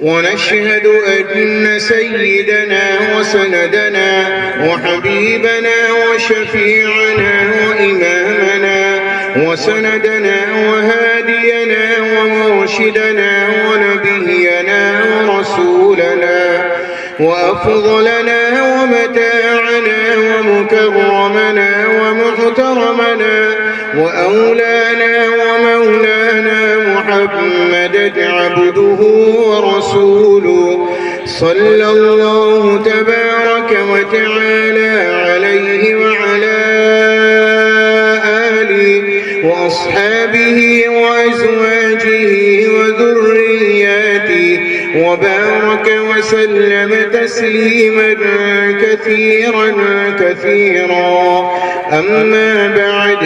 ونشهد أن سيدنا وسندنا وحبيبنا وشفيعنا وإمامنا وسندنا وهادينا ومرشدنا ونبينا ورسولنا وأفضلنا ومتاعنا ومكرمنا ومحترمنا وأولانا ومولانا محمد عبده ورسوله صلى الله تبارك وتعالى عليه وعلى آله وأصحابه وأزواجه وذرياته وبارك وسلم تسليما كثيرا كثيرا. أما بعد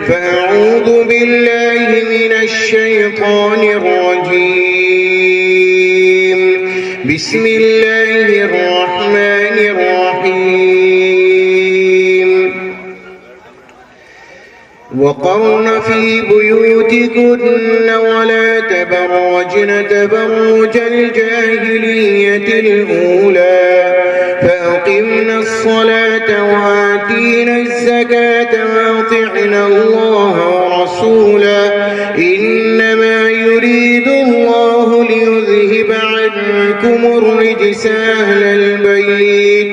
فأعوذ بالله من الشيطان الرجيم. بسم الله الرحمن الرحيم. وقرن في بيوتكن ولا تبرجن تبرج الجاهلية الأولى فأقمنا الصلاة وآتينا الزكاة وأطعنا الله ورسوله إنما يريد الله ليذهب عنكم الرجس أهل البيت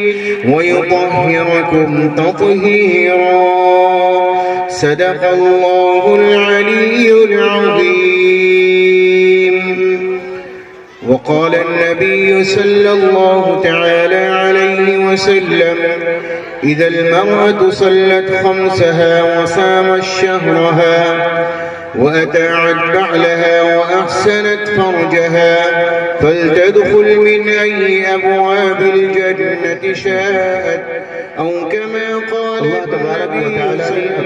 ويطهركم تطهيرا. صدق الله العلي العظيم. وقال النبي صلى الله تعالى عليه وسلم إذا المرأة صلت خمسها وصامت شهرها وأطاعت بعلها وأحسنت فرجها فلتدخل من أي أبواب الجنة شاءت أو كما قال النبي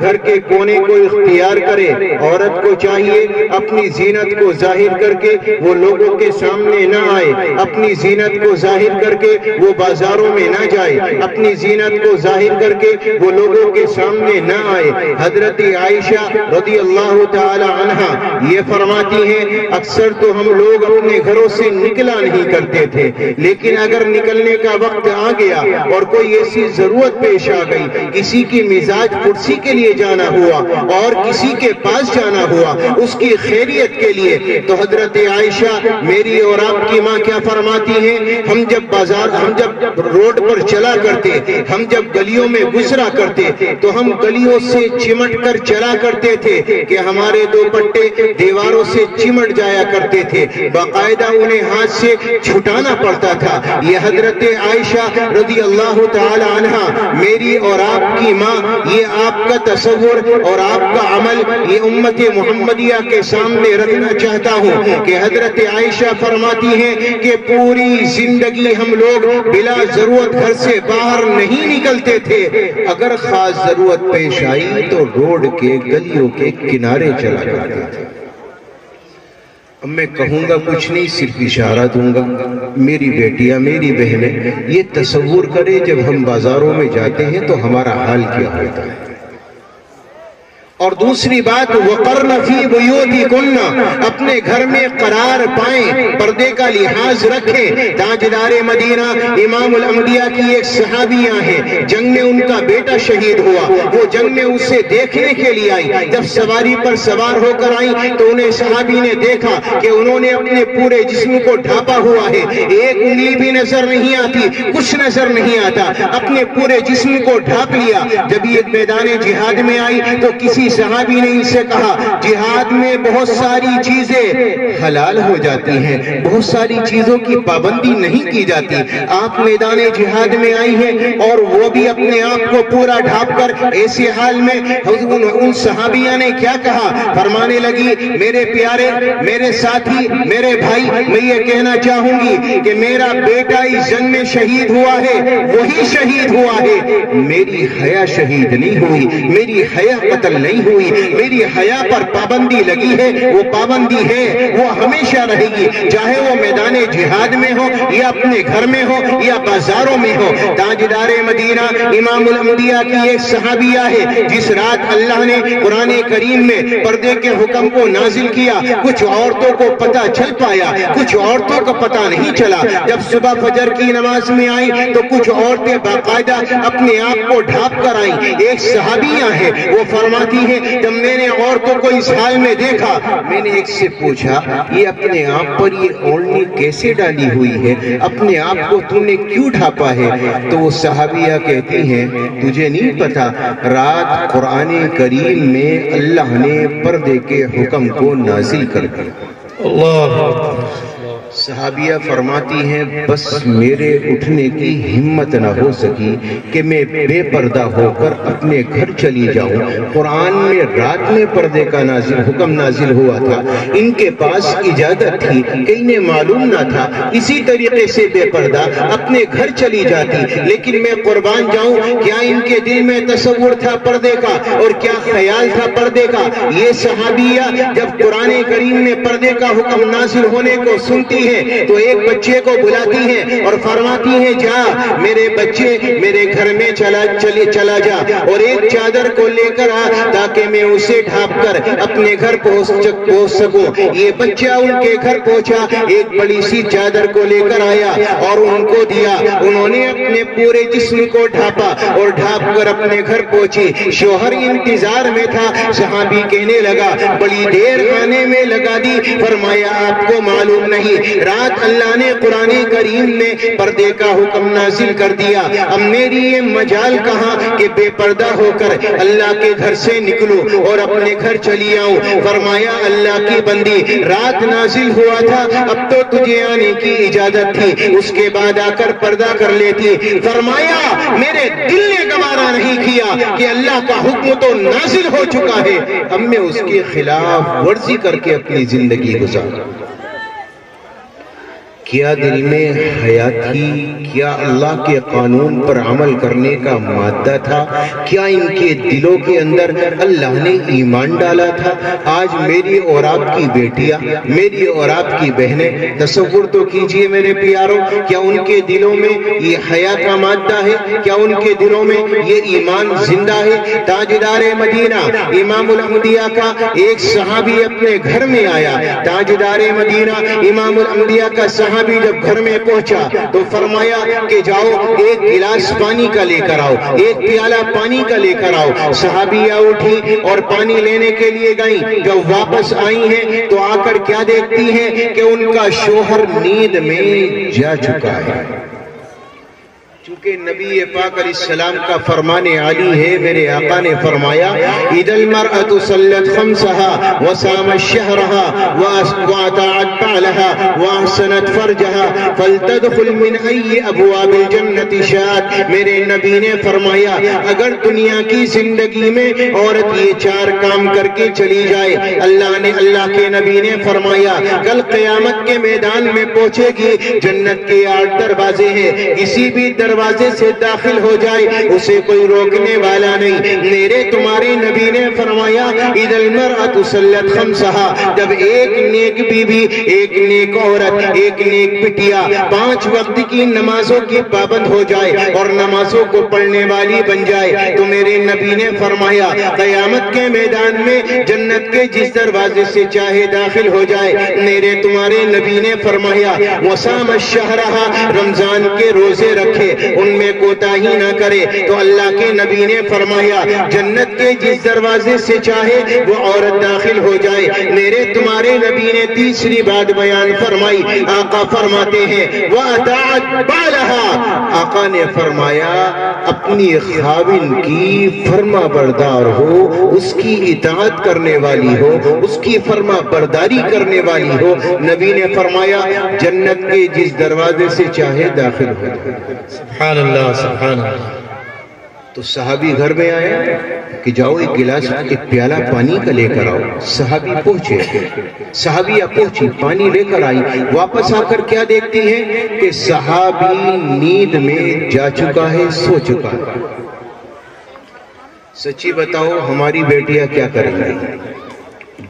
گھر کے کونے کو اختیار کرے، عورت کو چاہیے اپنی زینت کو ظاہر کر کے وہ لوگوں کے سامنے نہ آئے، اپنی زینت کو ظاہر کر کے وہ بازاروں میں نہ جائے، اپنی زینت کو ظاہر کر کے وہ لوگوں کے سامنے نہ آئے۔ حضرت عائشہ رضی اللہ تعالی عنہا یہ فرماتی ہیں اکثر تو ہم لوگ اپنے گھروں سے نکلا نہیں کرتے تھے، لیکن اگر نکلنے کا وقت آ گیا اور کوئی ایسی ضرورت پیش آ گئی، کسی کی مزاج پرسی کے لیے جانا ہوا اور کسی کے پاس جانا ہوا اس کی خیریت کے لیے، تو حضرت عائشہ میری اور آپ کی ماں کیا فرماتی ہیں، ہم جب روڈ پر چلا کرتے، ہم جب گلیوں میں گزرا کرتے تو ہم گلیوں سے چمٹ کر چلا کرتے تھے کہ ہمارے دوپٹے دیواروں سے چمٹ جایا کرتے تھے، باقاعدہ انہیں ہاتھ سے چھٹانا پڑتا تھا۔ یہ حضرت عائشہ رضی اللہ تعالی عنہا میری اور آپ کی ماں، یہ آپ کا تصور اور آپ کا عمل یہ امت محمدیہ کے سامنے رکھنا چاہتا ہوں کہ حضرت عائشہ فرماتی ہیں کہ پوری زندگی ہم لوگ بلا ضرورت گھر سے باہر نہیں نکلتے تھے، اگر خاص ضرورت پیش آئی تو روڈ کے گلیوں کے کنارے چلا کرتے تھے۔ اب میں کہوں گا کچھ نہیں، صرف اشارہ دوں گا، میری بیٹیاں میری بہنیں یہ تصور کرے جب ہم بازاروں میں جاتے ہیں تو ہمارا حال کیا ہوتا ہے۔ اور دوسری بات وَقَرْنَ فِي بُيُوتِكُنَّ، اپنے گھر میں قرار پائیں، پردے کا لحاظ رکھیں۔ تاجدار مدینہ امام الانبیاء کی ایک صحابیہ ہیں، جنگ میں ان کا بیٹا شہید ہوا، وہ جنگ میں اسے دیکھنے کے لیے آئی، جب سواری پر سوار ہو کر آئی تو انہیں صحابی نے دیکھا کہ انہوں نے اپنے پورے جسم کو ڈھانپا ہوا ہے، ایک انگلی بھی نظر نہیں آتی، کچھ نظر نہیں آتا، اپنے پورے جسم کو ڈھانپ لیا۔ جب یہ میدان جہاد میں آئی تو کسی صحابی نے ان سے کہا جہاد میں بہت ساری چیزیں حلال ہو جاتی ہیں، بہت ساری چیزوں کی پابندی نہیں کی جاتی، آپ میدان جہاد میں آئی ہیں اور وہ بھی اپنے آپ کو پورا ڈھانپ کر، ایسے حال میں ان صحابیہ نے کیا کہا، فرمانے لگی میرے پیارے، میرے ساتھی، میرے بھائی، میں یہ کہنا چاہوں گی کہ میرا بیٹا اس جنگ میں شہید ہوا ہے، وہی شہید ہوا ہے، میری حیا شہید نہیں ہوئی، میری حیا قتل نہیں ہوئی، میری حیا پر پابندی لگی ہے، وہ پابندی ہے وہ ہمیشہ رہے گی، چاہے وہ میدان جہاد میں ہو یا اپنے گھر میں ہو یا بازاروں میں ہو۔ تاجدار مدینہ امام الانبیاء کی ایک صحابیہ ہے جس رات اللہ نے قرآن کریم میں پردے کے حکم کو نازل کیا، کچھ عورتوں کو پتہ چل پایا، کچھ عورتوں کو پتہ نہیں چلا۔ جب صبح فجر کی نماز میں آئی تو کچھ عورتیں باقاعدہ اپنے آپ کو ڈھانپ کر آئیں، ایک صحابیہ ہے وہ فرماتی ہے جب میں نے عورتوں کو اس حال میں دیکھا، میں نے ایک سے پوچھا یہ اپنے آپ پر یہ اوڑھنی کیسے ڈالی ہوئی ہے، اپنے آپ کو تم نے کیوں ڈھانپا ہے؟ تو وہ صحابیہ کہتی ہیں تجھے نہیں پتا، رات قرآن کریم میں اللہ نے پردے کے حکم کو نازل کر دیا۔ اللہ صحابیہ فرماتی ہیں بس میرے اٹھنے کی ہمت نہ ہو سکی کہ میں بے پردہ ہو کر اپنے گھر چلی جاؤں۔ قرآن میں رات میں پردے کا حکم نازل ہوا تھا، ان کے پاس اجازت تھی کہ انہیں معلوم نہ تھا، اسی طریقے سے بے پردہ اپنے گھر چلی جاتی، لیکن میں قربان جاؤں کیا ان کے دل میں تصور تھا پردے کا اور کیا خیال تھا پردے کا؟ یہ صحابیہ جب قرآن کریم میں پردے کا حکم نازل ہونے کو سنتی ہے تو ایک بچے کو بلاتی ہیں اور فرماتی ہیں جا میرے بچے میرے گھر میں چلا جا اور ایک چادر کو لے کر آ تاکہ میں اسے ڈھانپ کر اپنے گھر پہنچ سکوں۔ یہ بچہ ان کے گھر پہنچا، ایک بڑی سی چادر کو لے کر آیا اور ان کو دیا، انہوں نے اپنے پورے جسم کو ڈھانپا اور ڈھانپ کر اپنے گھر پہنچی۔ شوہر انتظار میں تھا، صحابی کہنے لگا بڑی دیر آنے میں لگا دی، فرمایا آپ کو معلوم نہیں رات اللہ نے قرآن کریم میں پردے کا حکم نازل کر دیا، اب میری یہ مجال کہاں کہ بے پردہ ہو کر اللہ کے گھر سے نکلوں اور اپنے گھر چلی آؤں۔ فرمایا اللہ کی بندی رات نازل ہوا تھا، اب تو تجھے آنے کی اجازت تھی، اس کے بعد آ کر پردہ کر لیتی۔ فرمایا میرے دل نے گوارا نہیں کیا کہ اللہ کا حکم تو نازل ہو چکا ہے، اب میں اس کے خلاف ورزی کر کے اپنی زندگی گزاروں۔ کیا دل میں حیا تھی؟ کیا اللہ کے قانون پر عمل کرنے کا مادہ تھا؟ کیا ان کے دلوں کے اندر اللہ نے ایمان ڈالا تھا؟ آج میری اور آپ کی بیٹیاں، میری اور آپ کی بہنیں، تصور تو کیجئے میرے پیاروں، کیا ان کے دلوں میں یہ حیا کا مادہ ہے؟ کیا ان کے دلوں میں یہ ایمان زندہ ہے؟ تاجدار مدینہ امام الانبیاء کا ایک صحابی اپنے گھر میں آیا۔ تاجدار مدینہ امام الانبیاء کا صحابی جب گھر میں پہنچا تو فرمایا کہ جاؤ ایک گلاس پانی کا لے کر آؤ، ایک پیالہ پانی کا لے کر آؤ۔ صحابیہ اٹھی اور پانی لینے کے لیے گئیں۔ جب واپس آئی ہیں تو آ کر کیا دیکھتی ہیں کہ ان کا شوہر نیند میں جا چکا ہے۔ چونکہ نبی پاک علیہ السلام کا فرمان عالی ہے، میرے آقا نے فرمایا اذا المرأة صلت خمسها وصامت شهرها واطاعت بعلها واحسنت فرجها فلتدخل من ای ابواب الجنت شاءت۔ میرے نبی نے فرمایا اگر دنیا کی زندگی میں عورت یہ چار کام کر کے چلی جائے، اللہ کے نبی نے فرمایا کل قیامت کے میدان میں پہنچے گی۔ جنت کے 8 دروازے ہیں، کسی بھی دروازے سے داخل ہو جائے اسے کوئی روکنے والا نہیں۔ میرے تمہارے نبی نے فرمایا اذا المرأة صلت خمسها، جب ایک نیک بیوی، ایک نیک عورت، ایک نیک بٹیا 5 وقت کی نمازوں کی پابند ہو جائے اور نمازوں کو پڑھنے والی بن جائے تو میرے نبی نے فرمایا قیامت کے میدان میں جنت کے جس دروازے سے چاہے داخل ہو جائے۔ میرے تمہارے نبی نے فرمایا وصام الشہرها، رمضان کے روزے رکھے، ان میں کوتاہی نہ کرے تو اللہ کے نبی نے فرمایا جنت کے جس دروازے سے چاہے وہ عورت داخل ہو جائے۔ میرے تمہارے نبی نے تیسری بات بیان فرمائی، آقا فرماتے ہیں وَأَطَاعَتْ بَعْلَهَا، آقا نے فرمایا اپنی خاوند کی فرما بردار ہو، اس کی اطاعت کرنے والی ہو، اس کی فرما برداری کرنے والی ہو۔ نبی نے فرمایا جنت کے جس دروازے سے چاہے داخل ہو جائے۔ سبحان اللہ سبحان اللہ۔ تو صحابی گھر میں آیا کہ جاؤ ایک گلاس، ایک پیالہ پانی کا لے کر آؤ۔ صحابی پہنچے، صحابیہ پہنچی، پانی لے کر آئی۔ واپس آ کر کیا دیکھتی ہیں کہ صحابی نیند میں جا چکا ہے، سو چکا ہے۔ سچی بتاؤ ہماری بیٹیاں کیا کریں گی؟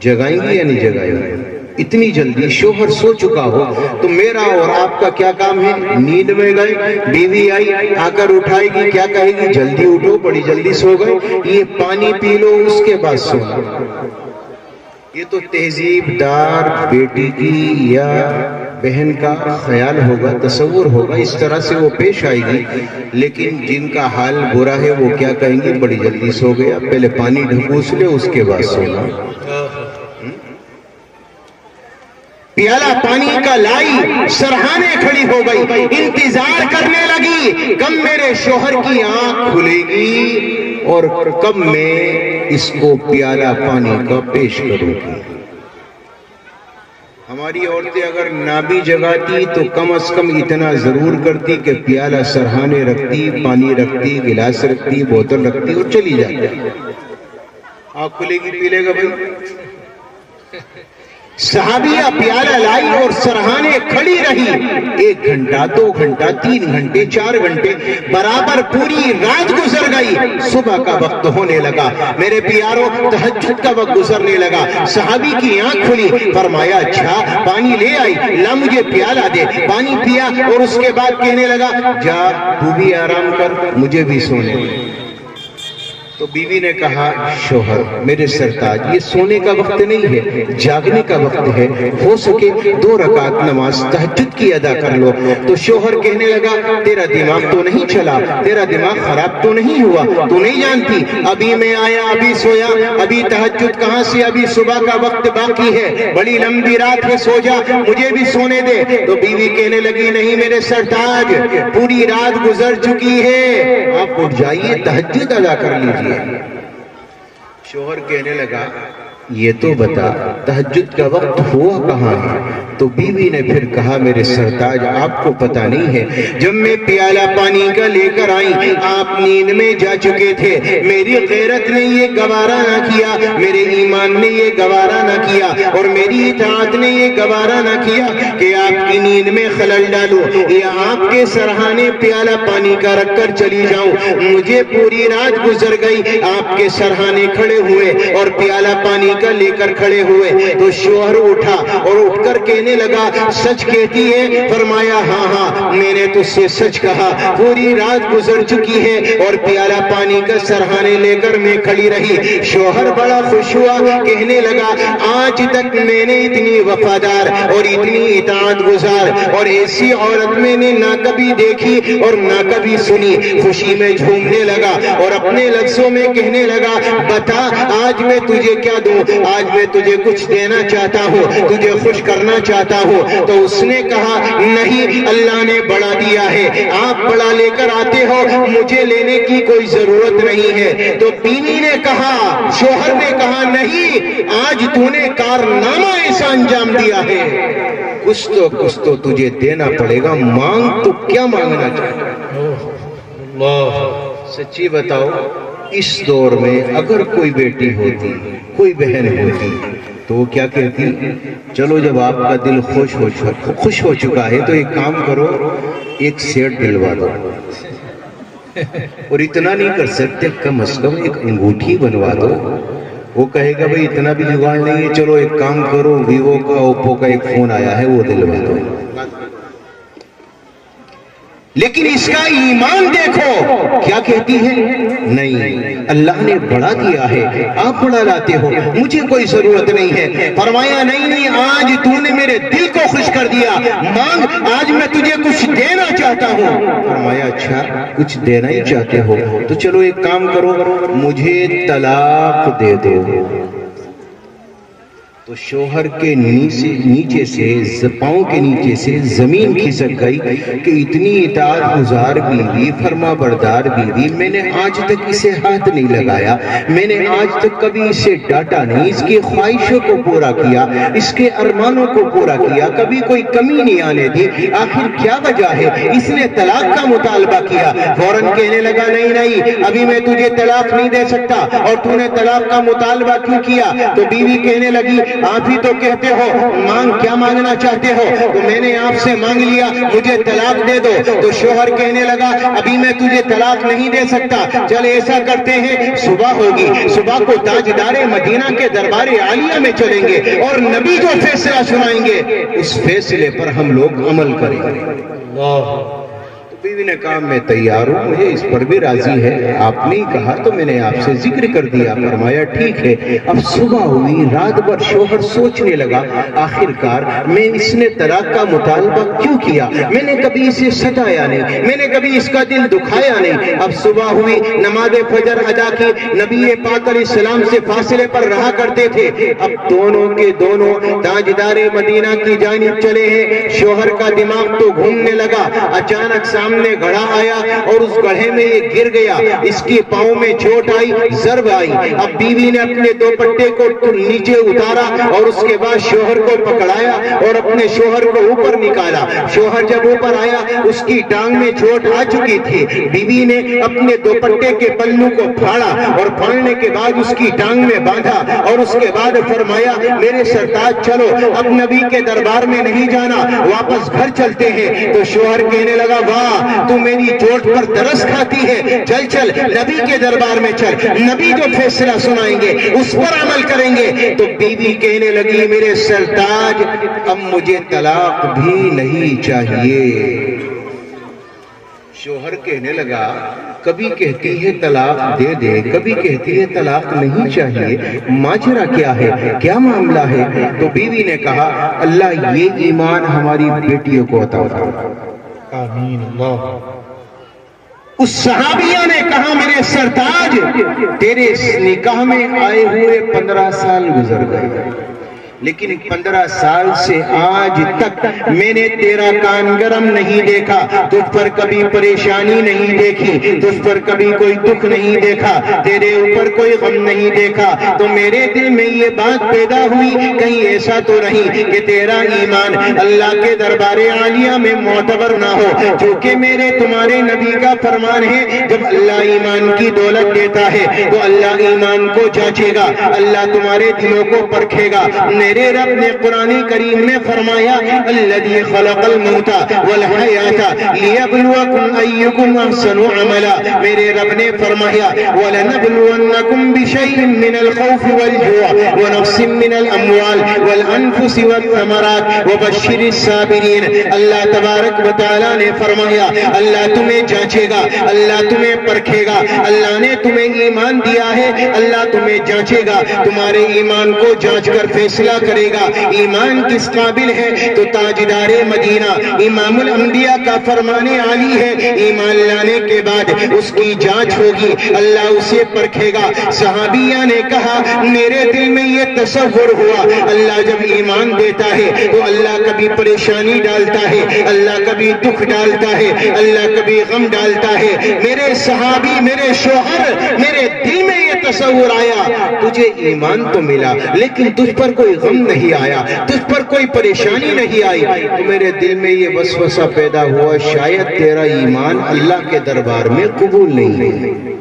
جگائیں گی یا نہیں جگائیں گی؟ اتنی جلدی شوہر سو چکا ہو تو میرا اور آپ کا کیا کام ہے؟ نیند میں گئے، بیوی آئی آ کر اٹھائے گی، کیا کہے گی؟ جلدی اٹھو، بڑی جلدی سو گئے، یہ پانی پی لو اس کے بعد سو۔ یہ تو تہذیب دار بیٹی کی یا بہن کا خیال ہوگا، تصور ہوگا، اس طرح سے وہ پیش آئے گی۔ لیکن جن کا حال برا ہے وہ کیا کہیں گے؟ بڑی جلدی سو گیا، پہلے پانی ڈھکوس لے اس کے بعد سونا۔ پیالہ پانی کا لائی، سرہانے کھڑی ہو گئی، انتظار کرنے لگی کب میرے شوہر کی آنکھ کھلے گی اور کب میں اس کو پیالہ پانی کا پیش کروں گی۔ ہماری عورتیں اگر نہ بھی جگاتی تو کم از کم اتنا ضرور کرتی کہ پیالہ سرہانے رکھتی، پانی رکھتی، گلاس رکھتی، بوتل رکھتی اور چلی جاتی۔ آنکھ کھلے گی، پی لے گا بھائی۔ صحابیہ پیالہ لائی اور سرہانے کھڑی رہی، 1 گھنٹہ، 2 گھنٹہ، 3 گھنٹے، 4 گھنٹے، برابر پوری رات گزر گئی۔ صبح کا وقت ہونے لگا، میرے پیاروں تہجد کا وقت گزرنے لگا۔ صحابی کی آنکھ کھلی، فرمایا اچھا پانی لے آئی، لا مجھے پیالہ دے۔ پانی پیا اور اس کے بعد کہنے لگا جا تو بھی آرام کر، مجھے بھی سونے دے۔ تو بیوی نے کہا شوہر میرے سرتاج یہ سونے کا وقت نہیں ہے، جاگنے کا وقت ہے، ہو سکے 2 رکعت نماز تہجد کی ادا کر لو۔ تو شوہر کہنے لگا تیرا دماغ تو نہیں چلا، تیرا دماغ خراب تو نہیں ہوا، تو نہیں جانتی ابھی میں آیا، ابھی سویا، ابھی تہجد کہاں سے، ابھی صبح کا وقت باقی ہے، بڑی لمبی رات ہے، سو جا، مجھے بھی سونے دے۔ تو بیوی کہنے لگی نہیں میرے سرتاج پوری رات گزر چکی ہے، آپ اٹھ جائیے تہجد ادا کر لیجیے۔ شوہر کہنے لگا یہ تو بتا تہجد کا وقت ہوا کہاں ہے؟ تو بیوی نے پھر کہا میرے سرتاج آپ کو پتہ نہیں ہے جب میں پیالہ پانی کا لے کر آئی آپ نیند میں جا چکے تھے، میری غیرت نے یہ گوارا نہ کیا، میرے ایمان نے یہ گوارا نہ کیا اور میری اطاعت نے یہ گوارا نہ کیا کہ آپ کی نیند میں خلل ڈالوں یا آپ کے سرہانے پیالہ پانی کا رکھ کر چلی جاؤں۔ مجھے پوری رات گزر گئی، آپ کے سرہانے کھڑے ہوئے اور پیالہ پانی کا لے کر کھڑے ہوئے تو شوہر اٹھا اور اٹھ کر کہنے لگا سچ کہتی ہے؟ فرمایا ہاں ہاں میں نے تجھ سے سچ کہا، پوری رات گزر چکی ہے اور پیالہ پانی کا سرہانے لے کر میں کھڑی رہی۔ شوہر بڑا خوش ہوا، کہنے لگا آج تک میں نے اتنی وفادار اور اتنی اطاعت گزار اور ایسی عورت میں نے نہ کبھی دیکھی اور نہ کبھی سنی۔ خوشی میں جھومنے لگا اور اپنے لفظوں میں کہنے لگا بتا آج میں تجھے کیا دوں؟ آج میں تجھے کچھ دینا چاہتا ہوں، تجھے خوش کرنا چاہتا ہوں۔ تو اس نے کہا نہیں، اللہ نے بڑا دیا ہے، آپ بڑا لے کر آتے ہو، مجھے لینے کی کوئی ضرورت نہیں ہے۔ تو بیوی نے کہا، شوہر نے کہا نہیں، آج تو نے کارنامہ ایسا انجام دیا ہے، کچھ تو تجھے دینا پڑے گا، مانگ تو کیا مانگنا چاہتا ہے؟ اللہ سچی بتاؤ اس دور میں اگر کوئی بیٹی ہوتی، کوئی بہن ہوتی تو وہ کیا کہتی؟ چلو جب آپ کا دل خوش ہو چکا ہے تو ایک کام کرو، ایک سیٹ دلوا دو، اور اتنا نہیں کر سکتے کم از کم ایک انگوٹھی بنوا دو۔ وہ کہے گا بھئی اتنا بھی جگاڑ نہیں ہے، چلو ایک کام کرو، ویوو کا اوپو کا ایک فون آیا ہے وہ دلوا دو۔ لیکن اس کا ایمان دیکھو کیا کہتی ہے؟ نہیں، اللہ نے بڑا دیا ہے، آپ بڑا لاتے ہو، مجھے کوئی ضرورت نہیں ہے۔ فرمایا نہیں، آج تو نے میرے دل کو خوش کر دیا، مانگ، آج میں تجھے کچھ دینا چاہتا ہوں۔ فرمایا اچھا کچھ دینا ہی چاہتے ہو تو چلو ایک کام کرو، مجھے طلاق دے دو۔ تو شوہر کے نیچے سے، پاؤں کے نیچے سے زمین کھسک گئی کہ اتنی اطاعت گزار بیوی، فرما بردار بیوی، میں نے آج تک اسے ہاتھ نہیں لگایا، میں نے آج تک کبھی اسے ڈانٹا نہیں، اس کی خواہشوں کو پورا کیا، اس کے ارمانوں کو پورا کیا، کبھی کوئی کمی نہیں آنے دی، آخر کیا وجہ ہے؟ اس نے طلاق کا مطالبہ کیا۔ فوراً کہنے لگا نہیں، ابھی میں تجھے طلاق نہیں دے سکتا، اور تو نے طلاق کا مطالبہ کیوں کیا؟ تو بیوی کہنے لگی آپ ہی تو کہتے ہو مانگ، کیا مانگنا چاہتے ہو؟ تو میں نے آپ سے مانگ لیا، مجھے طلاق دے دو۔ تو شوہر کہنے لگا ابھی میں تجھے طلاق نہیں دے سکتا، چل ایسا کرتے ہیں صبح ہوگی، صبح کو تاجدار مدینہ کے دربار عالیہ میں چلیں گے اور نبی جو فیصلہ سنائیں گے اس فیصلے پر ہم لوگ عمل کریں گے۔ اللہ بیوی نے کہا میں تیار ہوں، مجھے اس پر بھی راضی ہے، آپ نے کہا تو میں نے آپ سے ذکر کر دیا۔ فرمایا ٹھیک ہے۔ اب صبح ہوئی، رات بھر شوہر سوچنے لگا آخر کار میں اس نے طلاق کا مطالبہ کیوں کیا؟ میں نے کبھی اسے ستایا نہیں، میں نے کبھی اس کا دل دکھایا نہیں۔ اب صبح ہوئی، نماز فجر ادا کی، نبی پاک علیہ السلام سے فاصلے پر رہا کرتے تھے، اب دونوں کے دونوں تاجدار مدینہ کی جانب چلے ہیں۔ شوہر کا دماغ تو گھومنے لگا، اچانک سامنے گڑھا آیا اور اس گڑھے میں یہ گر گیا، اس کی پاؤں میں چوٹ آئی، ضرب آئی۔ اب بیوی نے اپنے دوپٹے کو نیچے اتارا اور اس کے بعد شوہر کو پکڑایا اور اپنے شوہر کو اوپر نکالا۔ شوہر جب اوپر آیا اس کی ٹانگ میں چوٹ آ چکی تھی، بیوی نے اپنے دوپٹے کے پلو کو پھاڑا اور پھاڑنے کے بعد اس کی ٹانگ میں باندھا اور اس کے بعد فرمایا میرے سرتاج چلو، اب نبی کے دربار میں نہیں جانا، واپس گھر چلتے ہیں۔ تو شوہر کہنے لگا واہ تو میری چوٹ پر ترس کھاتی ہے، چل چل نبی کے دربار میں چل، نبی جو فیصلہ سنائیں گے اس پر عمل کریں گے۔ تو بیوی کہنے لگی میرے سرتاج اب مجھے طلاق بھی نہیں چاہیے۔ شوہر کہنے لگا کبھی کہتی ہے طلاق دے دے، کبھی کہتی ہے طلاق نہیں چاہیے، ماجرا کیا ہے، کیا معاملہ ہے؟ تو بیوی نے کہا اللہ یہ ایمان ہماری بیٹیوں کو عطا فرمائے۔ آمین اللہ۔ اس صحابیہ نے کہا میرے سرتاج تیرے نکاح میں آئے ہوئے 15 سال گزر گئے، لیکن 15 سال سے آج تک میں نے تیرا کان گرم نہیں دیکھا، تجھ پر کبھی پریشانی نہیں دیکھی، تجھ پر کبھی کوئی دکھ نہیں دیکھا، تیرے اوپر کوئی غم نہیں دیکھا، تو میرے دل میں یہ بات پیدا ہوئی کہیں ایسا تو نہیں کہ تیرا ایمان اللہ کے دربار عالیہ میں معتبر نہ ہو، چونکہ میرے تمہارے نبی کا فرمان ہے جب اللہ ایمان کی دولت دیتا ہے تو اللہ ایمان کو جانچے گا، اللہ تمہارے دلوں کو پرکھے گا۔ میرے رب نے قرآن کریم میں فرمایا الذی خلق الموت والحیات لیبلوکم ایکم احسن عملا، میرے رب نے فرمایا وَلَنَبْلُوَنَّكُمْ بِشَيْءٍ مِّنَ الْخَوْفِ وَالْجُوعِ وَنَقْصٍ مِّنَ الْأَمْوَالِ وَالْأَنفُسِ وَالثَّمَرَاتِ وَبَشِّرِ الصَّابِرِينَ۔ اللہ تبارک و تعالیٰ نے فرمایا اللہ تمہیں جانچے گا، اللہ تمہیں پرکھے گا، اللہ نے تمہیں ایمان دیا ہے، اللہ تمہیں جانچے گا، تمہارے ایمان کو جانچ کر فیصلہ کرے گا ایمان کس قابل ہے۔ تو تاجدار مدینہ امام الانبیاء کا فرمان عالی ہے ایمان لانے کے بعد اس کی جانچ ہوگی، اللہ اسے پرکھے گا۔ صحابیہ نے کہا میرے دل میں یہ تصور ہوا اللہ جب ایمان دیتا ہے تو اللہ کبھی پریشانی ڈالتا ہے، اللہ کبھی دکھ ڈالتا ہے، اللہ کبھی غم ڈالتا ہے۔ میرے صحابی، میرے شوہر، میرے دل میں یہ تصور آیا تجھے ایمان تو ملا لیکن تجھ پر کوئی غم نہیں آیا، تجھ پر کوئی پریشانی نہیں آئی، تو میرے دل میں یہ وسوسہ پیدا ہوا شاید تیرا ایمان اللہ کے دربار میں قبول نہیں ہے۔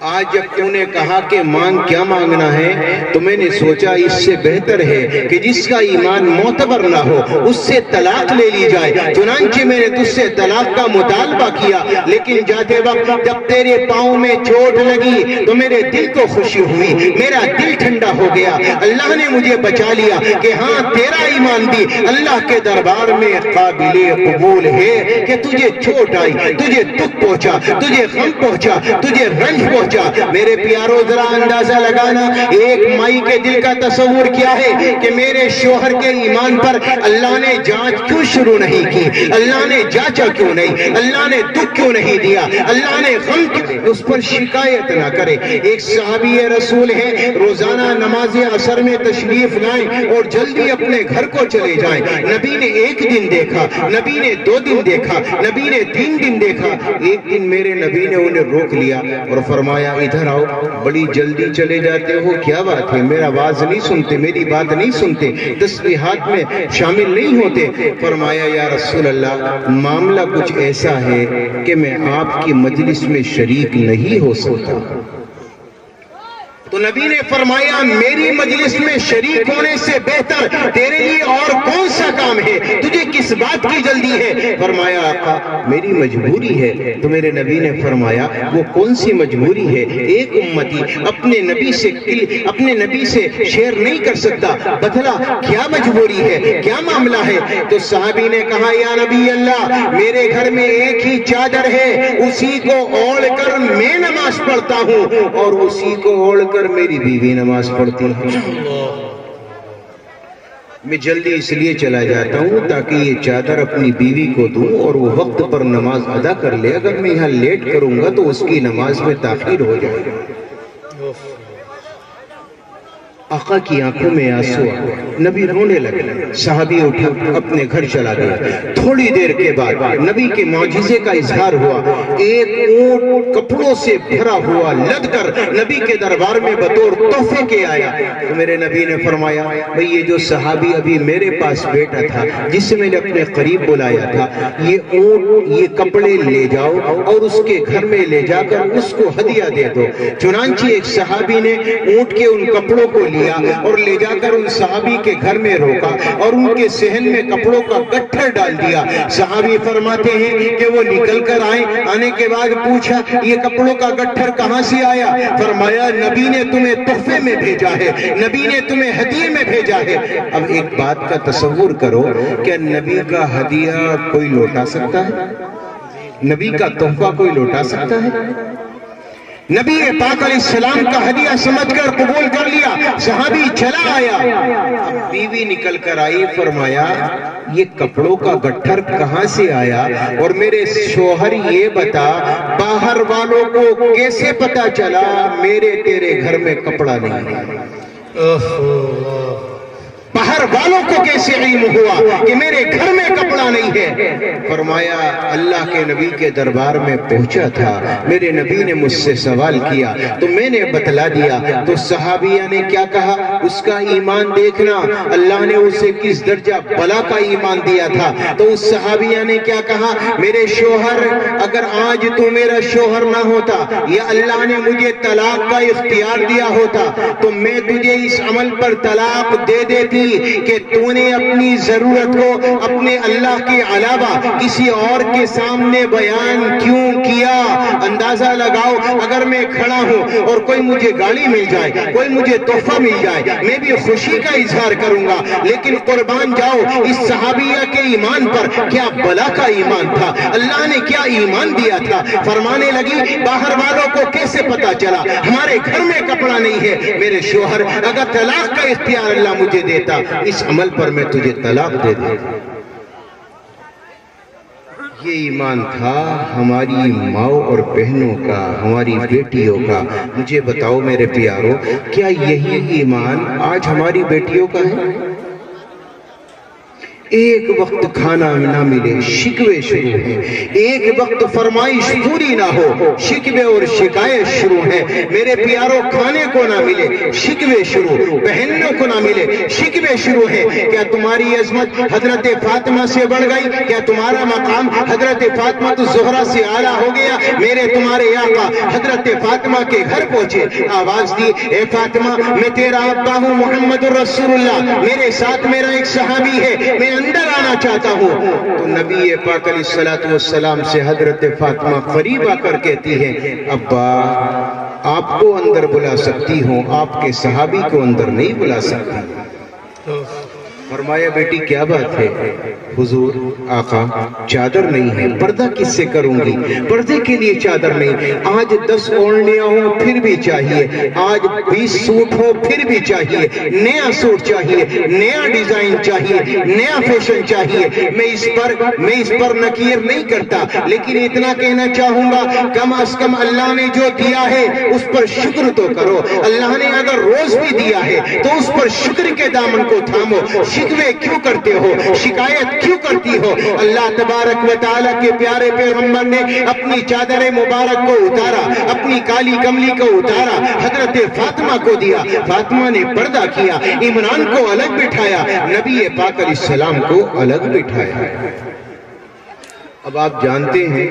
آج جب تو نے کہا کہ مانگ کیا مانگنا ہے تو میں نے سوچا اس سے بہتر ہے کہ جس کا ایمان معتبر نہ ہو اس سے طلاق لے لی جائے، چنانچہ میں نے تجھ سے طلاق کا مطالبہ کیا، لیکن جاتے وقت جب تیرے پاؤں میں چوٹ لگی تو میرے دل کو خوشی ہوئی، میرا دل ٹھنڈا ہو گیا، اللہ نے مجھے بچا لیا کہ ہاں تیرا ایمان بھی اللہ کے دربار میں قابل قبول ہے کہ تجھے چوٹ آئی، تجھے دکھ پہنچا، تجھے غم پہنچا، تجھے رنج پہنچا۔ میرے پیاروں ذرا اندازہ لگانا ایک مائی کے دل کا تصور کیا ہے کہ میرے شوہر کے ایمان پر اللہ نے جانچ کیوں شروع نہیں کی، اللہ نے جانچا کیوں نہیں، اللہ نے دکھ کیوں نہیں دیا، اللہ نے غم کیوں، اس پر شکایت نہ کرے۔ ایک صحابی رسول ہے روزانہ نماز عصر میں تشریف لائیں اور جلدی اپنے گھر کو چلے جائیں۔ نبی نے ایک دن دیکھا، نبی نے 2 دن دیکھا، نبی نے 3 دن دیکھا، ایک دن میرے نبی نے انہیں روک لیا اور فرمایا ادھر آؤ، بڑی جلدی چلے جاتے ہو، کیا بات ہے؟ میرا آواز نہیں سنتے، میری بات نہیں سنتے، تسبیحات میں شامل نہیں ہوتے؟ فرمایا یا رسول اللہ معاملہ کچھ ایسا ہے کہ میں آپ کی مجلس میں شریک نہیں ہو سکتا۔ تو نبی نے فرمایا میری مجلس میں شریک ہونے سے بہتر تیرے لیے اور کون سا کام ہے، تجھے کس بات کی جلدی ہے؟ فرمایا آقا میری مجبوری ہے۔ تو میرے نبی نے فرمایا وہ کون سی مجبوری ہے؟ ایک امتی اپنے نبی سے شیئر نہیں کر سکتا، بتلا کیا مجبوری ہے، کیا معاملہ ہے؟ تو صحابی نے کہا یا نبی اللہ میرے گھر میں ایک ہی چادر ہے، اسی کو اوڑھ کر میں نماز پڑھتا ہوں اور اسی کو اوڑھ کر میری بیوی نماز پڑھتی ہے۔ میں جلدی اس لیے چلا جاتا ہوں تاکہ یہ چادر اپنی بیوی کو دوں اور وہ وقت پر نماز ادا کر لے، اگر میں یہاں لیٹ کروں گا تو اس کی نماز میں تاخیر ہو جائے گا۔ آقا کی آنکھوں میں آنسو آئے، نبی رونے لگے، صحابی اٹھا اپنے گھر چلا گیا۔ تھوڑی دیر کے بعد نبی کے معجزے کا اظہار ہوا، ایک اونٹ کپڑوں سے بھرا ہوا لد کر نبی کے دربار میں بطور تحفے کے آیا۔ تو میرے نبی نے فرمایا بھئی یہ جو صحابی ابھی میرے پاس بیٹھا تھا جس سے میں نے اپنے قریب بلایا تھا، یہ اونٹ یہ کپڑے لے جاؤ اور اس کے گھر میں لے جا کر اس کو ہدیہ دے دو۔ چنانچہ ایک صحابی نے اونٹ کے ان کپڑوں کو اور لے جا کر ان صحابی کے گھر میں روکا اور ان کے صحن میں کپڑوں کا گٹھر ڈال دیا۔ صحابی فرماتے ہیں کہ وہ نکل کر آنے کے بعد پوچھا یہ کپڑوں کا گٹھر کہاں سے آیا؟ فرمایا نبی نے تمہیں تحفے میں بھیجا ہے، نبی نے تمہیں ہدیے میں بھیجا ہے۔ اب ایک بات کا تصور کرو، کیا نبی کا ہدیہ کوئی لوٹا سکتا ہے؟ نبی کا تحفہ کوئی لوٹا سکتا ہے؟ نبی پاک علیہ السلام کا ہدیہ سمجھ کر قبول کر لیا، صحابی چلا آیا۔ بیوی نکل کر آئی، فرمایا یہ کپڑوں کا گٹھر کہاں سے آیا؟ اور میرے شوہر یہ بتا باہر والوں کو کیسے پتا چلا میرے تیرے گھر میں کپڑا نہیں؟ باہر والوں کو کیسے علم ہوا کہ میرے گھر میں کپڑا نہیں ہے؟ فرمایا اللہ کے نبی کے دربار میں پہنچا تھا، میرے نبی نے مجھ سے سوال کیا تو میں نے بتلا دیا۔ تو صحابیہ نے کیا کہا؟ اس کا ایمان دیکھنا، اللہ نے اسے کس درجہ بلا کا ایمان دیا تھا۔ تو اس صحابیہ نے کیا کہا؟ میرے شوہر، اگر آج تو میرا شوہر نہ ہوتا یا اللہ نے مجھے طلاق کا اختیار دیا ہوتا تو میں تجھے اس عمل پر طلاق دے دیتی کہ تو نے اپنی ضرورت کو اپنے اللہ کے علاوہ کسی اور کے سامنے بیان کیوں کیا؟ اندازہ لگاؤ، اگر میں کھڑا ہوں اور کوئی مجھے گاڑی مل جائے، کوئی مجھے تحفہ مل جائے، میں بھی خوشی کا اظہار کروں گا، لیکن قربان جاؤ اس صحابیہ کے ایمان پر کیا بلا کا ایمان تھا، اللہ نے کیا ایمان دیا تھا۔ فرمانے لگی باہر والوں کو کیسے پتا چلا؟ ہمارے گھر میں کپڑا نہیں ہے، میرے شوہر اگر طلاق کا اختیار اللہ مجھے دیتا اس عمل پر میں تجھے طلاق دے دیتا۔ یہ ایمان تھا ہماری ماؤں اور بہنوں کا، ہماری بیٹیوں کا۔ مجھے بتاؤ میرے پیارو، کیا یہی ایمان آج ہماری بیٹیوں کا ہے؟ ایک وقت کھانا نہ ملے شکوے شروع ہیں، ایک وقت فرمائش پوری نہ ہو شکوے اور شکایت شروع ہیں۔ میرے پیاروں، کھانے کو نہ ملے شکوے شروع، بہنوں کو نہ ملے شکوے شروع ہیں۔ کیا تمہاری عظمت حضرت فاطمہ سے بڑھ گئی؟ کیا تمہارا مقام حضرت فاطمہ الزہرا سے اعلیٰ ہو گیا؟ میرے تمہارے آقا حضرت فاطمہ کے گھر پہنچے، آواز دی، اے فاطمہ میں تیرا ابا ہوں محمد الرسول اللہ، میرے ساتھ میرا ایک صحابی ہے، میں اندر آنا چاہتا ہوں۔ تو نبی پاک علیہ السلام سے حضرت فاطمہ قریب آ کر کہتی ہے، ابا آپ کو اندر بلا سکتی ہوں، آپ کے صحابی کو اندر نہیں بلا سکتی۔ فرمایا بیٹی کیا بات ہے؟ حضور آقا چادر نہیں ہے، پردہ کس سے کروں گی؟ پردے کے لیے چادر نہیں، آج 10 اوڑھنیاں ہوں پھر بھی چاہیے، آج 20 سوٹ ہو پھر بھی چاہیے، نیا سوٹ چاہیے، نیا ڈیزائن چاہیے، نیا فیشن چاہیے۔ میں اس پر نکیر نہیں کرتا، لیکن اتنا کہنا چاہوں گا کم از کم اللہ نے جو دیا ہے اس پر شکر تو کرو۔ اللہ نے اگر روز بھی دیا ہے تو اس پر شکر کے دامن کو تھامو۔ شکوے کیوں کرتے ہو؟ شکایت کیوں کرتی ہو؟ اللہ تبارک و تعالیٰ کے پیارے پیغمبر نے اپنی چادر مبارک کو اتارا، اپنی کالی کملی کو اتارا، حضرت فاطمہ کو دیا، فاطمہ نے پردہ کیا، عمران کو الگ بٹھایا، نبی پاک علیہ السلام کو الگ بٹھایا۔ اب آپ جانتے ہیں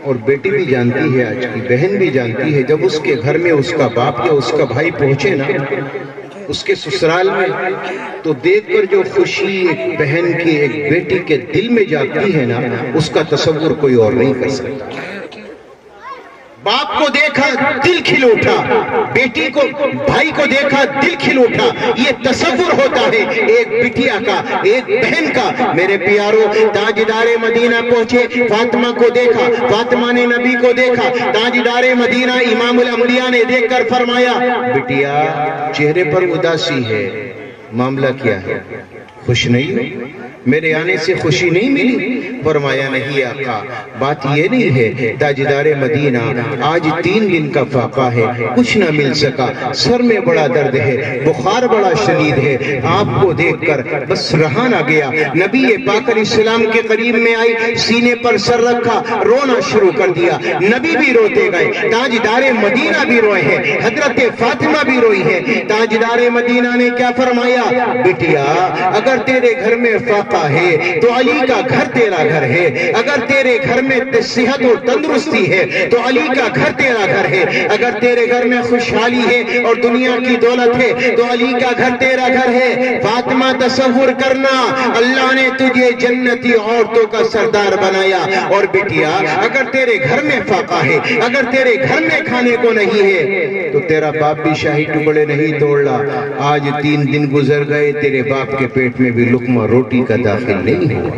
اور بیٹی بھی جانتی ہے، آج کی بہن بھی جانتی ہے، جب اس کے گھر میں اس کا باپ یا اس کا بھائی پہنچے نا اس کے سسرال میں، تو دیکھ کر جو خوشی ایک بہن کی ایک بیٹی کے دل میں جاتی ہے نا، اس کا تصور کوئی اور نہیں کر سکتا۔ باپ کو دیکھا دل کھل اٹھا، بیٹی کو بھائی کو دیکھا دل کھل اٹھا، یہ تصور ہوتا ہے ایک بٹیا کا، ایک بہن کا۔ میرے پیاروں، تاجدار مدینہ پہنچے، فاطمہ کو دیکھا، فاطمہ نے نبی کو دیکھا، تاجدار مدینہ امام الانبیاء نے دیکھ کر فرمایا، بٹیا چہرے پر اداسی ہے، معاملہ کیا ہے؟ خوش نہیں؟ میرے آنے سے خوشی نہیں ملی؟ فرمایا نہیں آقا، بات یہ نہیں ہے، تاجدار مدینہ آج 3 دن کا فاقہ ہے، کچھ نہ مل سکا، سر میں بڑا درد ہے، بخار بڑا شدید ہے، آپ کو دیکھ کر بس رہا نہ گیا۔ نبی پاک علیہ السلام کے قریب میں آئی، سینے پر سر رکھا، رونا شروع کر دیا، نبی بھی روتے گئے، تاجدار مدینہ بھی روئے ہیں، حضرت فاطمہ بھی روئی ہے۔ تاجدار مدینہ نے کیا فرمایا؟ بٹیا اگر تیرے گھر میں فاقہ ہے تو علی کا گھر تیرا گھر ہے، اگر تیرے گھر میں صحت اور تندرستی ہے تو علی کا گھر تیرا گھر ہے، اگر تیرے گھر میں خوشحالی ہے اور دنیا کی دولت ہے تو علی کا گھر تیرا گھر ہے۔ فاطمہ تصور کرنا، اللہ نے تجھے جنتی عورتوں کا سردار بنایا، اور بیٹیا اگر تیرے گھر میں فاقہ ہے، اگر تیرے گھر میں کھانے کو نہیں ہے تو تیرا باپ بھی شاہی ٹکڑے نہیں توڑ رہا۔ آج 3 دن گزر گئے، تیرے باپ کے پیٹ میں بھی لقمہ روٹی کا داخل نہیں ہوا۔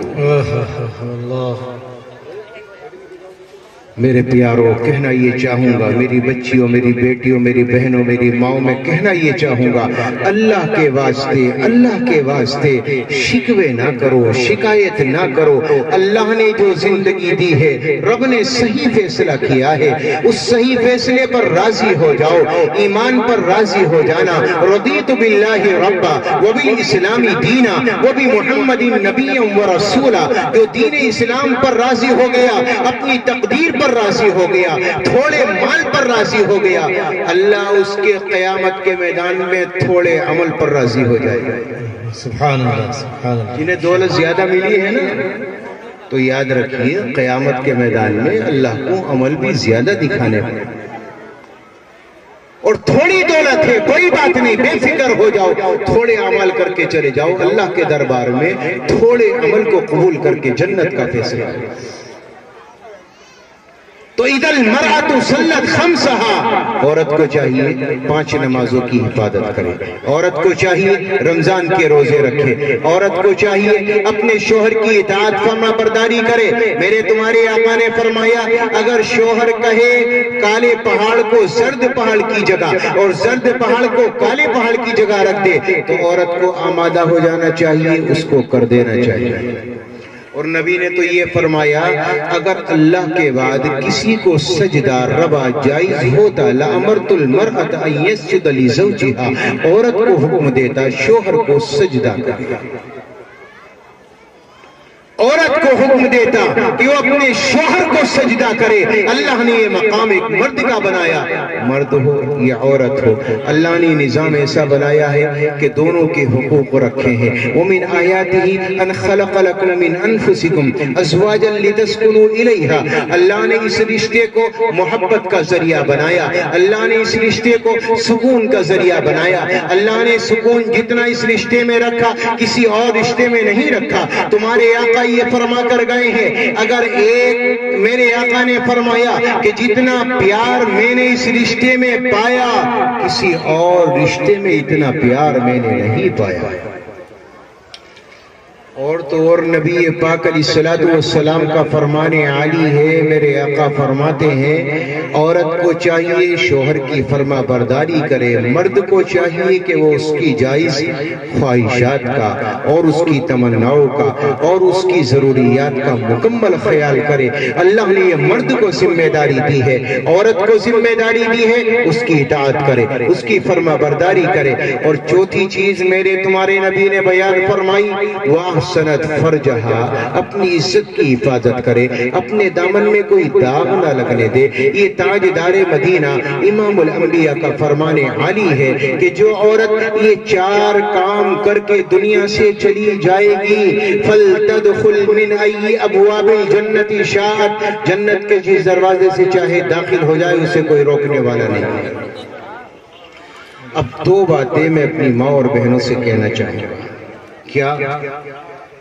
میرے پیاروں کہنا یہ چاہوں گا، میری بچیوں، میری بیٹیوں، میری بہنوں، میری ماؤں، میں کہنا یہ چاہوں گا، اللہ کے واسطے، اللہ کے واسطے شکوے نہ کرو، شکایت نہ کرو۔ اللہ نے جو زندگی دی ہے، رب نے صحیح فیصلہ کیا ہے، اس صحیح فیصلے پر راضی ہو جاؤ، ایمان پر راضی ہو جانا۔ رضیت باللہ ربا وبالاسلام دینا وبمحمد نبی و رسولا۔ جو دین اسلام پر راضی ہو گیا، اپنی تقدیر پر راضی ہو گیا، تھوڑے مال پر راضی ہو گیا، اللہ اس کے قیامت کے میدان میں تھوڑے عمل پر راضی ہو جائے گا۔ سبحان اللہ، سبحان اللہ۔ جنہیں دولت زیادہ ملی ہے نا، تو یاد رکھیے قیامت کے میدان میں اللہ کو عمل بھی زیادہ دکھانے پڑے۔ اور تھوڑی دولت ہے کوئی بات نہیں، بے فکر ہو جاؤ، تھوڑے عمل کر کے چلے جاؤ، اللہ کے دربار میں تھوڑے عمل کو قبول کر کے جنت کا فیصلہ ہے۔ تو اذا المرأة صلت خمسہا، عورت کو چاہیے 5 نمازوں کی حفاظت کرے، عورت کو چاہیے رمضان کے روزے رکھے، عورت کو چاہیے اپنے شوہر کی اطاعت فرما برداری کرے۔ میرے تمہارے آقا نے فرمایا اگر شوہر کہے کالے پہاڑ کو زرد پہاڑ کی جگہ اور زرد پہاڑ کو کالے پہاڑ کی جگہ رکھ دے، تو عورت کو آمادہ ہو جانا چاہیے، اس کو کر دینا چاہیے۔ اور نبی نے تو یہ فرمایا اگر اللہ کے بعد کسی کو سجدہ ربا جائز ہوتا لَأَمَرْتُ الْمَرْأَةَ أَن يَسْجُدَ لِزَوْجِهَا، عورت کو حکم دیتا شوہر کو سجدہ کرے، عورت کو حکم دیتا کہ وہ اپنے شوہر کو سجدہ کرے۔ اللہ نے یہ مقام ایک مرد کا بنایا، مرد ہو یا عورت ہو، اللہ نے نظام ایسا بنایا ہے کہ دونوں کے حقوق رکھے ہیں۔ وَمِنْ آيَاتِهِ أَنْ خَلَقَ لَكُم مِّنْ أَنفُسِكُمْ أَزْوَاجًا لِتَسْكُنُوا إِلَيْهَا، اللہ نے اس رشتے کو محبت کا ذریعہ بنایا، اللہ نے اس رشتے کو سکون کا ذریعہ بنایا، اللہ نے سکون جتنا اس رشتے میں رکھا کسی اور رشتے میں نہیں رکھا۔ تمہارے آقا یہ فرما کر گئے ہیں اگر میرے آقا نے فرمایا کہ جتنا پیار میں نے اس رشتے میں پایا کسی اور رشتے میں اتنا پیار میں نے نہیں پایا۔ اور تو اور نبی پاک علیہ السلام کا فرمان عالی ہے، میرے آقا فرماتے ہیں عورت کو چاہیے شوہر کی فرما برداری کرے، مرد کو چاہیے کہ وہ اس کی جائز خواہشات کا اور اس کی تمناؤں کا اور اس کی ضروریات کا مکمل خیال کرے۔ اللہ نے یہ مرد کو ذمہ داری دی ہے، عورت کو ذمہ داری دی ہے، اس کی اطاعت کرے، اس کی فرما برداری کرے۔ اور چوتھی چیز میرے تمہارے نبی نے بیان فرمائی سنت فرجہا، اپنی عزت کی حفاظت کرے، اپنے دامن میں کوئی داغ نہ لگنے دے۔ یہ تاجدار مدینہ امام الانبیاء کا فرمان عالی ہے کہ جو عورت یہ 4 کام کر کے دنیا سے چلی جائے گی فَلْتَدْخُلْ مِنْ أَيِّ أَبْوَابِ الْجَنَّةِ شَاءَتْ، جنت کے جس دروازے سے چاہے داخل ہو جائے اسے کوئی روکنے والا نہیں۔ اب 2 باتیں میں اپنی ماں اور بہنوں سے کہنا چاہوں گا۔ کیا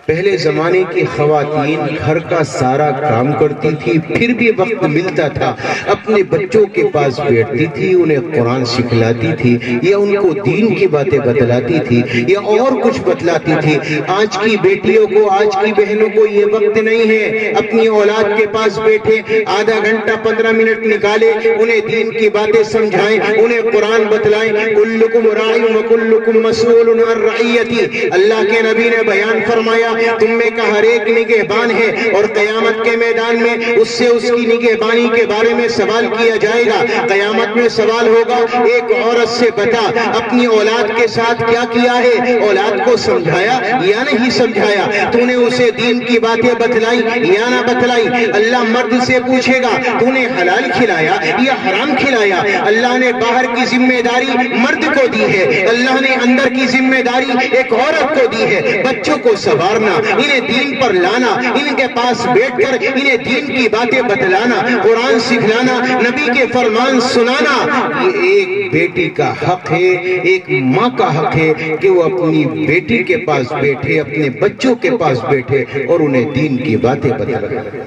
پہلے زمانے کی خواتین گھر کا سارا کام کرتی تھی، پھر بھی وقت ملتا تھا اپنے بچوں کے پاس بیٹھتی تھی، انہیں قرآن سکھلاتی تھی یا ان کو دین کی باتیں بتلاتی تھی یا اور کچھ بتلاتی تھی۔ آج کی بیٹیوں کو، آج کی بہنوں کو یہ وقت نہیں ہے اپنی اولاد کے پاس بیٹھے آدھا گھنٹہ 15 منٹ نکالے، انہیں دین کی باتیں سمجھائیں، انہیں قرآن بتلائیں۔ کلکم راع وکلکم مسئول عن رعیتی، اللہ کے نبی نے بیان فرمایا تم میں کا ہر ایک نگہبان ہے اور قیامت کے میدان میں اس سے اس کی نگہبانی کے بارے میں سوال کیا جائے گا۔ قیامت میں سوال ہوگا ایک عورت سے بتا اپنی اولاد کے ساتھ کیا کیا ہے، اولاد کو سمجھایا یا نہیں سمجھایا، تو نے اسے دین کی باتیں بتلائی یا نہ بتلائی۔ اللہ مرد سے پوچھے گا تو نے حلال کھلایا یا حرام کھلایا۔ اللہ نے باہر کی ذمہ داری مرد کو دی ہے، اللہ نے اندر کی ذمہ داری ایک عورت کو دی ہے۔ بچوں کو سنوارنا، انہیں دین پر لانا، ان کے پاس بیٹھ کر انہیں دین کی باتیں بتلانا، قرآن سکھلانا، نبی کے فرمان سنانا، یہ ایک بیٹی کا حق ہے، ایک ماں کا حق ہے کہ وہ اپنی بیٹی کے پاس بیٹھے، اپنے بچوں کے پاس بیٹھے اور انہیں دین کی باتیں بتلائے۔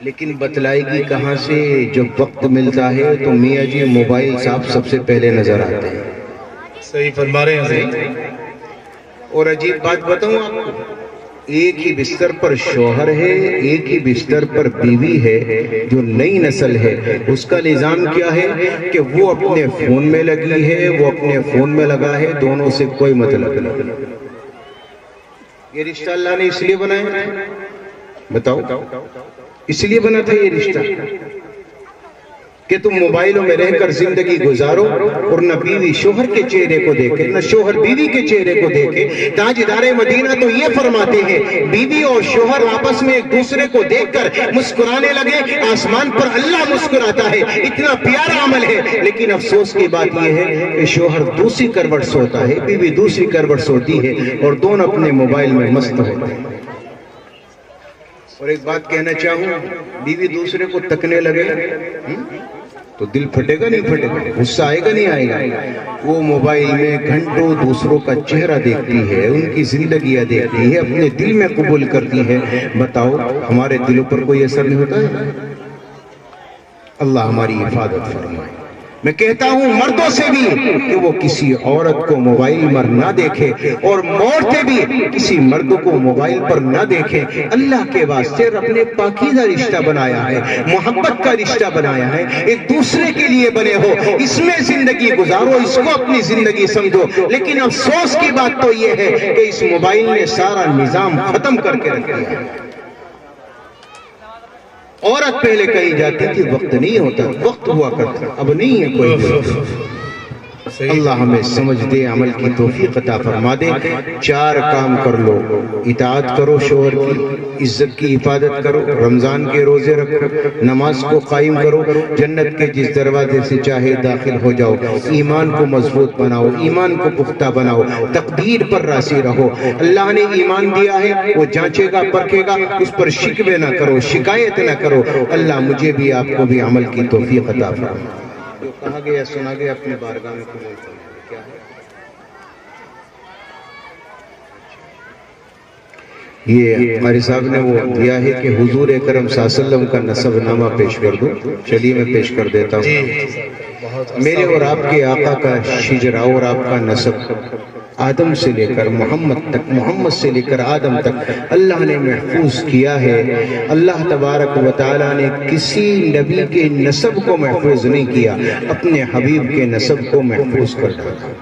لیکن بتلائے گی کہاں سے؟ جب وقت ملتا ہے تو میاں جی موبائل صاحب سب سے پہلے نظر آتے ہیں۔ صحیح فرما رہے ہیں۔ اور عجیب بات بتاؤں آپ کو، ایک ہی بستر پر شوہر ہے، ایک ہی بستر پر بیوی ہے، جو نئی نسل ہے اس کا نظام کیا ہے کہ وہ اپنے فون میں لگی ہے، وہ اپنے فون میں لگا ہے، دونوں سے کوئی مطلب نہیں۔ یہ رشتہ اللہ نے اس لیے بنایا، بتاؤ اس لیے بنا تھا یہ رشتہ کہ تم موبائلوں میں رہ کر زندگی گزارو اور نہ بیوی شوہر کے چہرے کو دیکھے نہ شوہر بیوی کے چہرے کو دیکھے۔ تاجدار مدینہ تو یہ فرماتے ہیں بیوی اور شوہر آپس میں ایک دوسرے کو دیکھ کر مسکرانے لگے، آسمان پر اللہ مسکراتا ہے، اتنا پیارا عمل ہے۔ لیکن افسوس کی بات یہ ہے کہ شوہر دوسری کروٹ سوتا ہے، بیوی دوسری کروٹ سوتی ہے اور دونوں اپنے موبائل میں مست ہوتے ہیں۔ اور ایک بات کہنا چاہوں، بیوی دوسرے کو تکنے لگے تو دل پھٹے گا نہیں پھٹے گا، غصہ آئے گا نہیں آئے گا؟ وہ موبائل میں گھنٹوں دوسروں کا چہرہ دیکھتی ہے، ان کی زندگیاں دیکھتی ہے، اپنے دل میں قبول کرتی ہے۔ بتاؤ ہمارے دلوں پر کوئی اثر نہیں ہوتا ہے؟ اللہ ہماری حفاظت فرمائے۔ میں کہتا ہوں مردوں سے بھی کہ وہ کسی عورت کو موبائل پر نہ دیکھے، اور عورتیں بھی کسی مرد کو موبائل پر نہ دیکھیں۔ اللہ کے واسطے اپنے پاکیزہ رشتہ بنایا ہے، محبت کا رشتہ بنایا ہے، ایک دوسرے کے لیے بنے ہو، اس میں زندگی گزارو، اس کو اپنی زندگی سمجھو۔ لیکن افسوس کی بات تو یہ ہے کہ اس موبائل نے سارا نظام ختم کر کے رکھ دیا ہے۔ عورت پہلے کہی جاتی تھی وقت نہیں ہوتا، وقت ہوا کرتا، اب نہیں ہے کوئی وقت۔ اللہ ہمیں سمجھ دے، عمل کی توفیق عطا فرما دے۔ 4 کام کر لو، اطاعت کرو شوہر کی، عزت کی حفاظت کرو، رمضان کے روزے رکھو، نماز کو قائم کرو، جنت کے جس دروازے سے چاہے داخل ہو جاؤ، ایمان کو مضبوط بناؤ، ایمان کو پختہ بناؤ، تقدیر پر راضی رہو۔ اللہ نے ایمان دیا ہے، وہ جانچے گا پرکھے گا، اس پر شکوے نہ کرو، شکایت نہ کرو۔ اللہ مجھے بھی آپ کو بھی عمل کی توفیق عطا فرمائے۔ جو کہا گیا سنا گیا اپنے بارگاہ میں قبول کریں۔ کیا ہے یہ قاری صاحب نے وہ دیا ہے کہ حضور اکرم صلی اللہ علیہ وسلم کا نسب نامہ پیش کر دو۔ چلیے میں پیش کر دیتا ہوں۔ میرے اور آپ کے آقا کا شجرہ اور آپ کا نسب آدم سے لے کر محمد تک، محمد سے لے کر آدم تک اللہ نے محفوظ کیا ہے۔ اللہ تبارک و تعالیٰ نے کسی نبی کے نسب کو محفوظ نہیں کیا، اپنے حبیب کے نسب کو محفوظ کر ڈالا۔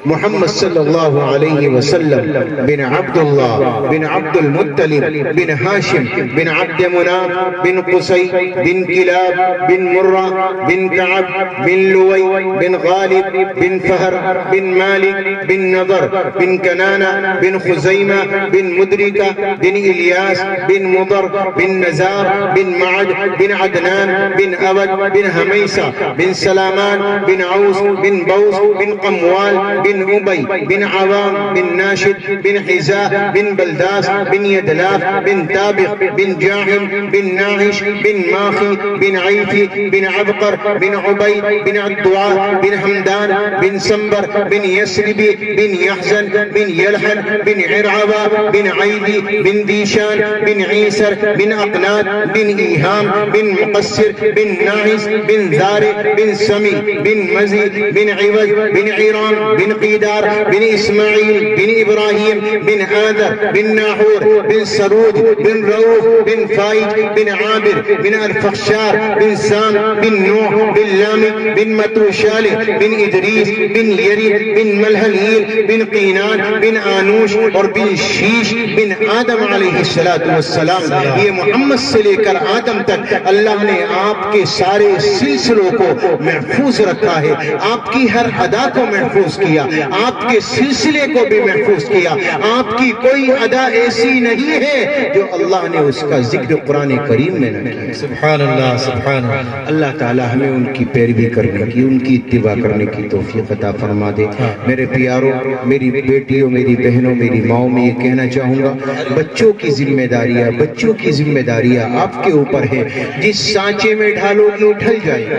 محمد صلی اللہ علیہ وسلم بن عبداللہ بن عبد المطلب بن ہاشم بن عبد مناف بن قصی بن کلاب بن مرہ بن کعب بن لوی بن غالب بن فہر بن مالک بن نضر بن کنانہ بن خزیمہ بن مدرکہ بن الیاس بن مضر بن نزار بن معد بن عدنان بن عبد بن حمیسہ بن سلامان بن عوس بن بوس بن قموال بن عبی بن عوام بن ناشد بن حزاء بن بلداس بن یدلاف بن تابق بن جاحم بن ناحش بن ماخی بن عیفی بن عبقر بن عبید بن عدعاء بن حمدان بن سنبر بن یسربی بن یحزن بن یلحن بن عرعبا بن عیدی بن دیشان بن عیسر بن اقناد بن ایہام بن مقصر بن ناحس بن زارع بن سمی بن مزید بن عوج بن عیران بن قیدار بن اسماعیل بن ابراہیم بن آدر بن ناحور بن سرود بن روح بن فائج بن عابر بن الفخشار بن سام بن نوح بن لامک بن متوشال بن ادریس بن یرید بن ملحلیل بن قینان بن آنوش اور بن شیش بن آدم علیہ السلام۔ یہ محمد سے لے کر آدم تک اللہ نے آپ کے سارے سلسلوں کو محفوظ رکھا ہے، آپ کی ہر ادا کو محفوظ کیا، آپ کے سلسلے کو بھی محفوظ کیا۔ آپ کی کوئی ادا ایسی نہیں ہے جو اللہ نے اس کا ذکر قرآن کریم میں نہ کیا۔ سبحان اللہ، سبحان اللہ۔ اللہ تعالی ہمیں ان کی پیروی کرنے کی، ان کی اتباع کرنے کی توفیق عطا فرما دے۔ میرے پیاروں، میری بیٹیوں، میری بہنوں، میری ماؤں، میں یہ کہنا چاہوں گا، بچوں کی ذمہ داریاں آپ کے اوپر ہے۔ جس سانچے میں ڈھالو گی ڈھل جائے گا،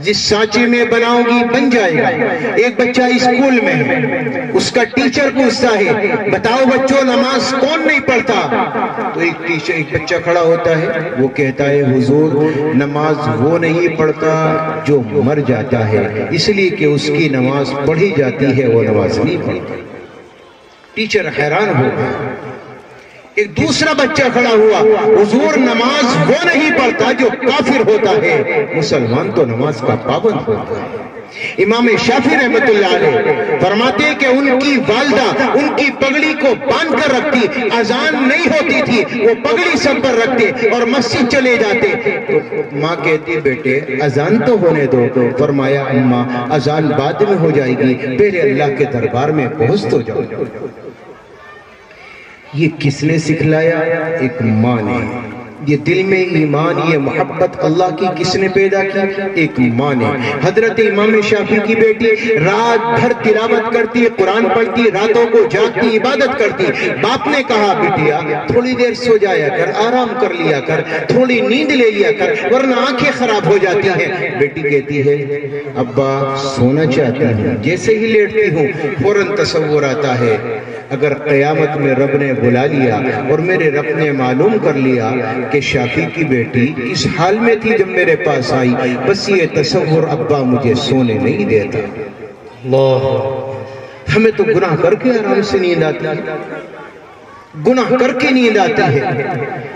جس سانچے میں بناؤ گی بن جائے گا۔ ایک بچہ اسکول میں ہے، اس کا ٹیچر پوچھتا ہے بتاؤ بچوں نماز کون نہیں پڑھتا؟ تو ایک بچہ کھڑا ہوتا ہے، وہ کہتا ہے حضور نماز وہ نہیں پڑھتا جو مر جاتا ہے، اس لیے کہ اس کی نماز پڑھی جاتی ہے، وہ نماز نہیں پڑھتا۔ ٹیچر حیران ہو گیا، ایک دوسرا بچہ کھڑا ہوا، حضور نماز وہ نہیں پڑھتا جو کافر ہوتا ہے، مسلمان تو نماز کا پابند ہوتا ہے۔ امام شافعی رحمت اللہ علیہ فرماتے ہیں کہ ان کی والدہ ان کی پگڑی کو باندھ کر رکھتی، اذان نہیں ہوتی تھی، وہ پگڑی سب پر رکھتے اور مسجد چلے جاتے، تو ماں کہتی بیٹے اذان تو ہونے دو، فرمایا اماں اذان بعد میں ہو جائے گی، پہلے اللہ کے دربار میں پہنچ تو جاؤ۔ یہ کس نے سکھلایا؟ ایک ماں نے۔ یہ دل میں ایمان، یہ محبت اللہ کی کس نے پیدا کی؟ ایک ماں نے۔ حضرت امام شافعی کی بیٹی رات بھر تلاوت کرتی، قرآن پڑھتی، راتوں کو جاگتی، عبادت کرتی۔ باپ نے کہا بیٹیا تھوڑی دیر سو جایا کر، آرام کر لیا کر، تھوڑی نیند لے لیا کر، ورنہ آنکھیں خراب ہو جاتی ہیں۔ بیٹی کہتی ہے ابا سونا چاہتی ہوں، جیسے ہی لیٹتی ہوں فوراً تصور آتا ہے اگر قیامت میں رب نے بلا لیا اور میرے رب نے معلوم کر لیا کہ شافعی کی بیٹی کس حال میں تھی جب میرے پاس آئی، بس یہ تصور ابا مجھے سونے نہیں دیتا۔ اللہ، ہمیں تو گناہ کر کے آرام سے نیند آتی ہے، گناہ کر کے نیند آتی ہے،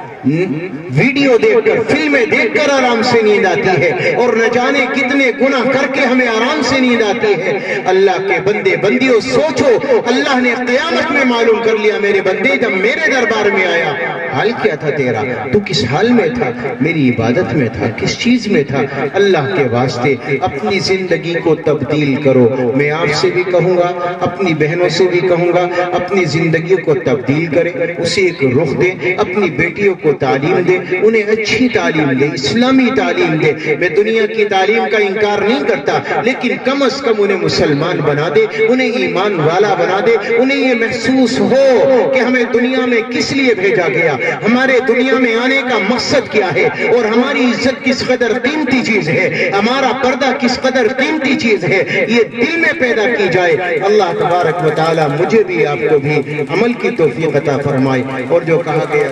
ویڈیو دیکھ کر، فلمیں دیکھ کر آرام سے نیند آتی ہے، اور نہ جانے کتنے گناہ کر کے ہمیں آرام سے نیند آتی ہے۔ اللہ کے بندے بندیوں سوچو، اللہ نے قیامت میں معلوم کر لیا میرے بندے جب میرے دربار میں آیا حال کیا تھا تیرا، تو کس حال میں تھا؟ میری عبادت میں تھا، کس چیز میں تھا؟ اللہ کے واسطے اپنی زندگی کو تبدیل کرو۔ میں آپ سے بھی کہوں گا، اپنی بہنوں سے بھی کہوں گا، اپنی زندگی کو تبدیل کریں، اسے ایک رخ دیں، اپنی بیٹیوں کو تعلیم دے، انہیں اچھی تعلیم دے، اسلامی تعلیم دے۔ میں دنیا کی تعلیم کا انکار نہیں کرتا، لیکن کم از کم انہیں مسلمان بنا دے، انہیں ایمان والا بنا دے، انہیں یہ محسوس ہو کہ ہمیں دنیا میں کس لیے بھیجا گیا، ہمارے دنیا میں آنے کا مقصد کیا ہے، اور ہماری عزت کس قدر قیمتی چیز ہے، ہمارا پردہ کس قدر قیمتی چیز ہے، یہ دل میں پیدا کی جائے۔ اللہ تبارک و تعالی مجھے بھی آپ کو بھی عمل کی توفیق عطا فرمائے، اور جو کہا گیا